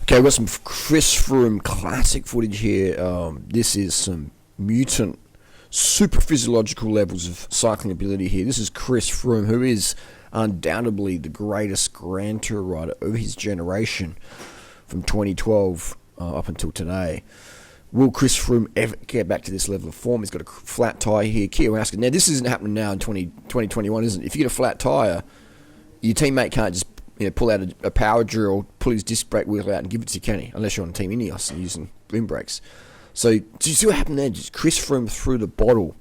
Okay, we've got some Chris Froome classic footage here. This is some mutant, super physiological levels of cycling ability here. This is Chris Froome, who is undoubtedly the greatest Grand Tour rider of his generation from 2012 up until today. Will Chris Froome ever get back to this level of form? He's got a flat tyre here. Kiyowski. Now, this isn't happening now in 2021, isn't it? If you get a flat tyre, your teammate can't just pull out a power drill, pull his disc brake wheel out and give it to you, can he? Unless you're on Team Ineos and using rim brakes. So, do you see what happened there? Just Chris Froome threw the bottle.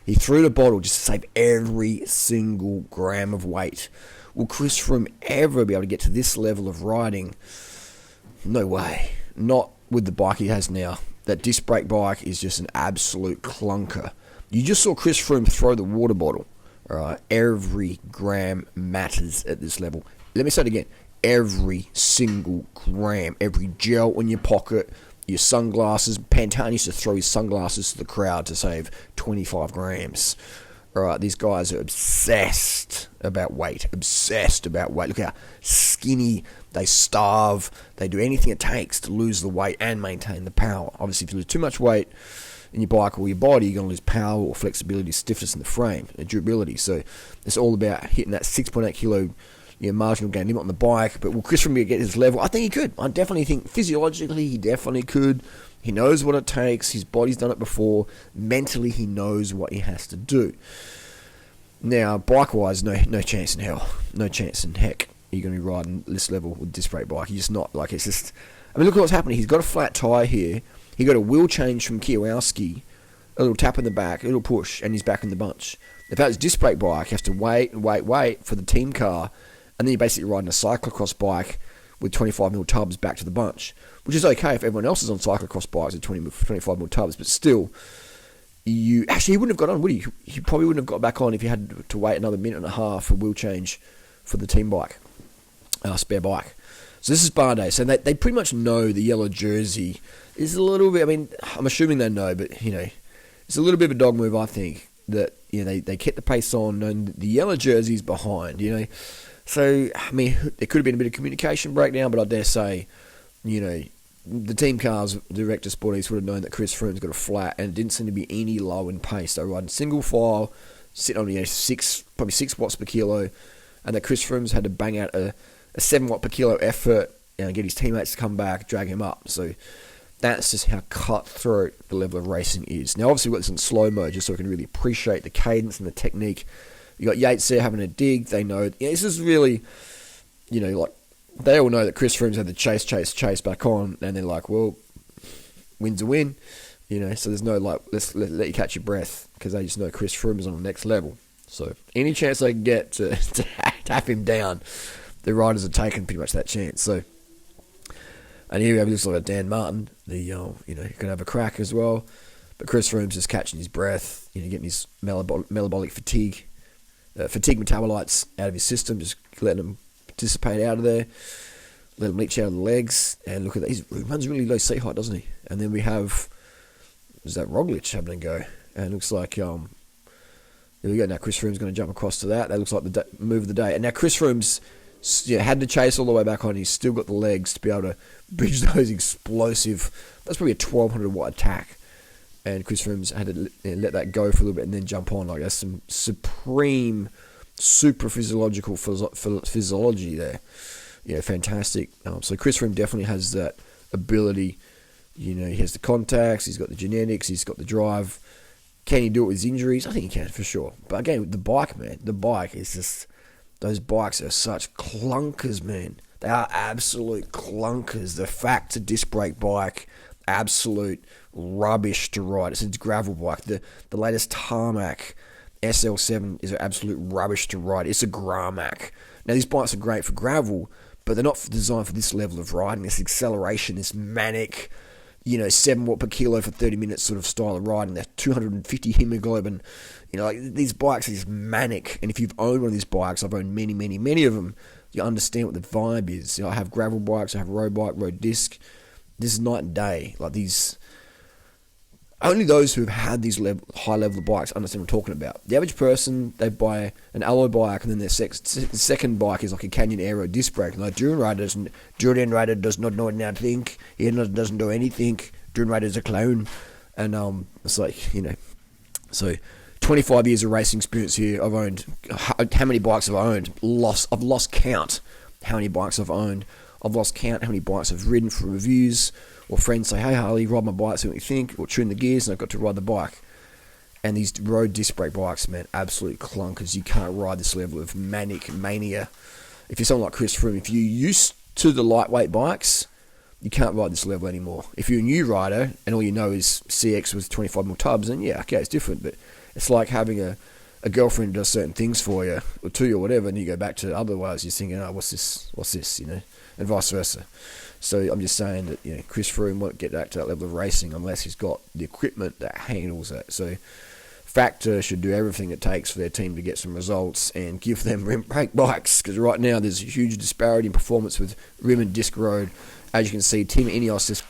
He threw the bottle just to save every single gram of weight. Will Chris Froome ever be able to get to this level of riding? No way. Not with the bike he has now. That disc brake bike is just an absolute clunker. You just saw Chris Froome throw the water bottle. All right, every gram matters at this level. Let me say it again. Every single gram, every gel in your pocket, your sunglasses. Pantani used to throw his sunglasses to the crowd to save 25 grams. All right, these guys are obsessed about weight. Obsessed about weight. Look how skinny they starve. They do anything it takes to lose the weight and maintain the power. Obviously, if you lose too much weight in your bike or your body, you're going to lose power or flexibility, stiffness in the frame, and durability. So it's all about hitting that 6.8 kilo marginal gain limit on the bike. But will Chris Froome get his level? I think he could. I definitely think physiologically he definitely could. He knows what it takes. His body's done it before. Mentally, he knows what he has to do. Now, bike-wise, no chance in hell. No chance in heck you're going to be riding this level with disc brake bike. You're just not. Like, it's just... I mean, look at what's happening. He's got a flat tyre here. He got a wheel change from Kiyowski. A little tap in the back, a little push, and he's back in the bunch. If that was disc brake bike, you have to wait for the team car, and then you're basically riding a cyclocross bike with 25mm tubs back to the bunch, which is okay if everyone else is on cyclocross bikes with 25mm tubs, but still, he wouldn't have got on, would he? He probably wouldn't have got back on if he had to wait another minute and a half for wheel change for the team bike, spare bike. So this is bar day. So they pretty much know the yellow jersey is a little bit, I mean, I'm assuming they know, but, it's a little bit of a dog move, I think, that, they kept the pace on and the yellow jersey's behind, So, I mean, there could have been a bit of communication breakdown, but I dare say, the team cars, director Sporties would have known that Chris Froome's got a flat, and it didn't seem to be any low in pace. They were riding single file, sitting on probably 6 watts per kilo, and that Chris Froome's had to bang out a 7 watt per kilo effort, get his teammates to come back, drag him up. So that's just how cutthroat the level of racing is. Now, obviously, we've got this in slow mode, just so we can really appreciate the cadence and the technique. You got Yates there having a dig. They know this is really, like they all know that Chris Froome's had the chase back on, and they're like, well, win's a win, So there's no let's let you catch your breath, because they just know Chris Froome is on the next level. So any chance they can get to tap him down, the riders are taking pretty much that chance. So, and here we have looks like Dan Martin, the can have a crack as well, but Chris Froome's just catching his breath, getting his metabolic fatigue metabolites out of his system, just letting them participate out of there, let him leach out of the legs, and look at that. He runs really low seat height, doesn't he? And then we have, is that Roglic having a go? And it looks like, there we go. Now Chris Froome's going to jump across to that. That looks like the move of the day. And now Chris Froome's had to chase all the way back on. He's still got the legs to be able to bridge those explosive, that's probably a 1200 watt attack. And Chris Froome's had to let that go for a little bit and then jump on. Like, that's some supreme, super physiological physiology there. Fantastic. So Chris Froome definitely has that ability. He has the contacts, he's got the genetics, he's got the drive. Can he do it with his injuries? I think he can, for sure. But again, the bike, man, is just, those bikes are such clunkers, man. They are absolute clunkers. The Factor disc brake bike, absolute rubbish to ride. It's a gravel bike. The latest Tarmac SL7 is an absolute rubbish to ride. It's a Gramac. Now, these bikes are great for gravel, but they're not designed for this level of riding, this acceleration, this manic, 7 watt per kilo for 30 minutes sort of style of riding. They're 250 hemoglobin. These bikes are just manic. And if you've owned one of these bikes, I've owned many, many, many of them, you understand what the vibe is. I have gravel bikes, I have road bike, road disc. This is night and day. Like, these, only those who have had these high level of bikes understand what I'm talking about. The average person, they buy an alloy bike, and then their second bike is like a Canyon Aero disc brake. And like durianrider does not know nothing. He doesn't know anything. Durianrider's a clown. And it's like, so 25 years of racing experience here. I've owned, how many bikes have I owned? I've lost count how many bikes I've owned. I've lost count how many bikes I've ridden for reviews, or friends say, hey Harley, ride my bike, see what you think, or tune the gears, and I've got to ride the bike. And these road disc brake bikes, man, absolute clunkers. You can't ride this level of mania. If you're someone like Chris Froome, if you're used to the lightweight bikes, you can't ride this level anymore. If you're a new rider and all you know is CX with 25mm tubs, then yeah, okay, it's different. But it's like having a girlfriend who does certain things for you, or to you, or whatever, and you go back to otherwise, you're thinking, oh, what's this, and vice versa. So I'm just saying that, Chris Froome won't get back to that level of racing unless he's got the equipment that handles that. So Factor should do everything it takes for their team to get some results and give them rim brake bikes, because right now there's a huge disparity in performance with rim and disc road. As you can see, Team Ineos is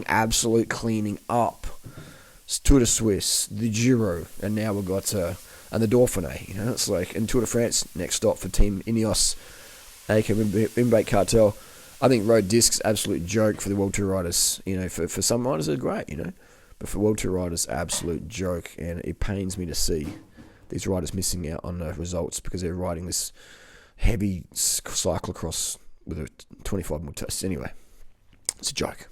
absolute cleaning up. It's Tour de Suisse, the Giro, and now we've got and the Dauphiné. It's like, and Tour de France, next stop for Team Ineos, aka rim brake cartel. I think road discs absolute joke for the World Tour riders. For some riders they're great, but for World Tour riders, absolute joke, and it pains me to see these riders missing out on the results because they're riding this heavy cyclocross with a 25mm test. Anyway, it's a joke.